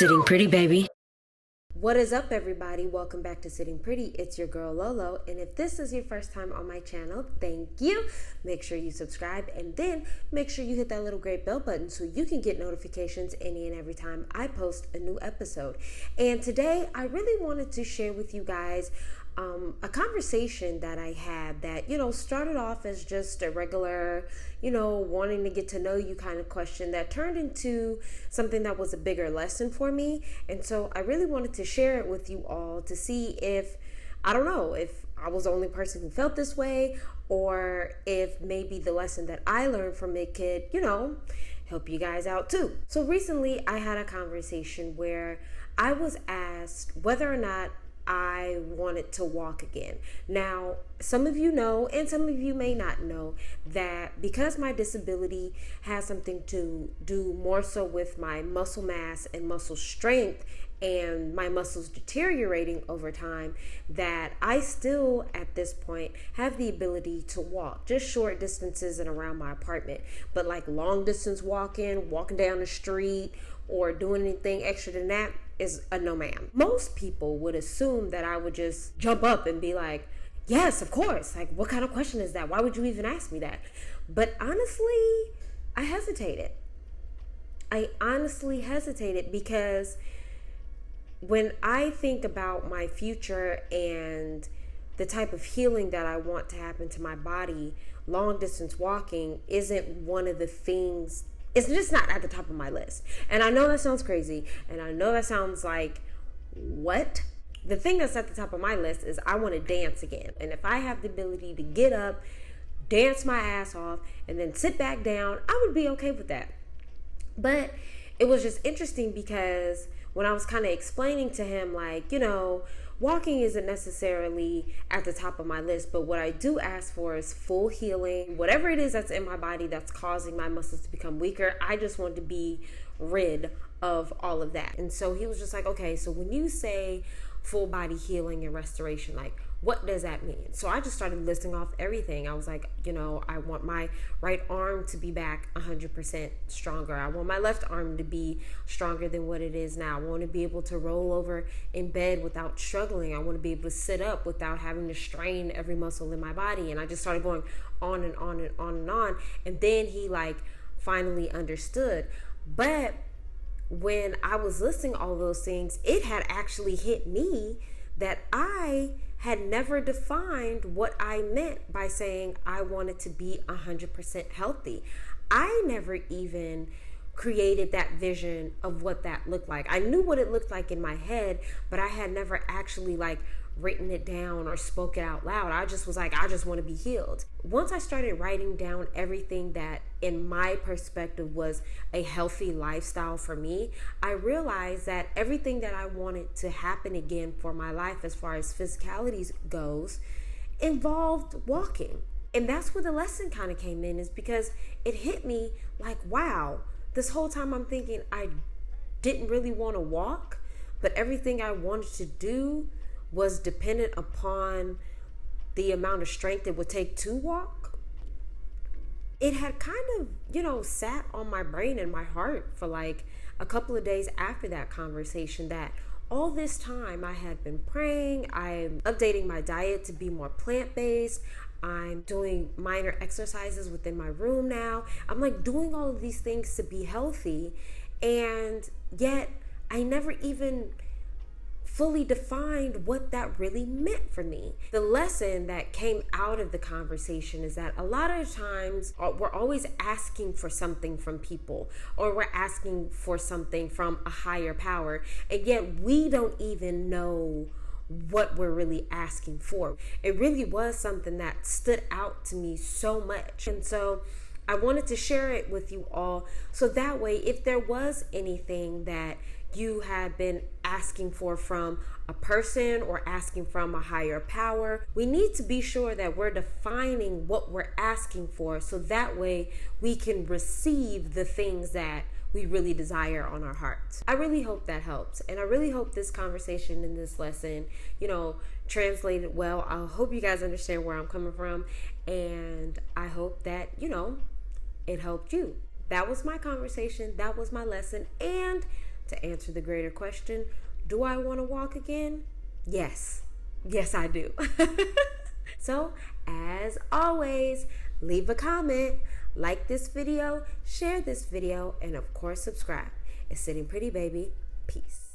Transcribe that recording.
Sitting pretty, baby. What is up, everybody? Welcome back to Sitting Pretty. It's your girl Lolo, and if this is your first time on my channel, thank you. Make sure you subscribe, and then make sure you hit that little gray bell button so you can get notifications any and every time I post a new episode. And today I really wanted to share with you guys a conversation that I had that, started off as just a regular, wanting to get to know you kind of question that turned into something that was a bigger lesson for me. And so I really wanted to share it with you all to see if I was the only person who felt this way, or if maybe the lesson that I learned from it could, help you guys out too. So recently I had a conversation where I was asked whether or not I wanted to walk again. Now, some of you know, and some of you may not know, that because my disability has something to do more so with my muscle mass and muscle strength and my muscles deteriorating over time, that I still at this point have the ability to walk just short distances and around my apartment. But like long distance walking down the street, or doing anything extra than that is a no ma'am. Most people would assume that I would just jump up and be like, yes, of course. Like, what kind of question is that? Why would you even ask me that? But honestly, I hesitated. Because when I think about my future and the type of healing that I want to happen to my body, long distance walking isn't one of the things. It's just not at the top of my list. And I know that sounds crazy. And I know that sounds like, what? The thing that's at the top of my list is I want to dance again. And if I have the ability to get up, dance my ass off, and then sit back down, I would be okay with that. But it was just interesting because when I was kind of explaining to him, like, walking isn't necessarily at the top of my list, but what I do ask for is full healing. Whatever it is that's in my body that's causing my muscles to become weaker, I just want to be rid of all of that. And so he was just like, okay, so when you say full body healing and restoration, like, what does that mean? So I just started listing off everything. I was like, I want my right arm to be back 100% stronger. I want my left arm to be stronger than what it is now. I want to be able to roll over in bed without struggling. I want to be able to sit up without having to strain every muscle in my body. And I just started going on and on and on and on. And then he finally understood. But when I was listing all those things, it had actually hit me that I had never defined what I meant by saying I wanted to be 100% healthy. I never even created that vision of what that looked like. I knew what it looked like in my head, but I had never actually written it down or spoke it out loud. I just was like, I just want to be healed. Once I started writing down everything that in my perspective was a healthy lifestyle for me, I realized that everything that I wanted to happen again for my life as far as physicality goes involved walking. And that's where the lesson kind of came in, is because it hit me like, wow, this whole time I'm thinking I didn't really want to walk, but everything I wanted to do was dependent upon the amount of strength it would take to walk. It had kind of, sat on my brain and my heart for a couple of days after that conversation, that all this time I had been praying. I'm updating my diet to be more plant-based. I'm doing minor exercises within my room now. I'm doing all of these things to be healthy. And yet I never even fully defined what that really meant for me. The lesson that came out of the conversation is that a lot of times we're always asking for something from people, or we're asking for something from a higher power, and yet we don't even know what we're really asking for. It really was something that stood out to me so much. And so I wanted to share it with you all, so that way, if there was anything that you had been asking for from a person or asking from a higher power, we need to be sure that we're defining what we're asking for, so that way we can receive the things that we really desire on our hearts. I really hope that helps. And I really hope this conversation and this lesson, translated well. I hope you guys understand where I'm coming from. And I hope that, it helped you. That was my conversation. That was my lesson. And to answer the greater question, do I want to walk again? Yes. Yes, I do. So, as always, leave a comment, like this video, share this video, and of course, subscribe. It's Sitting Pretty, baby. Peace.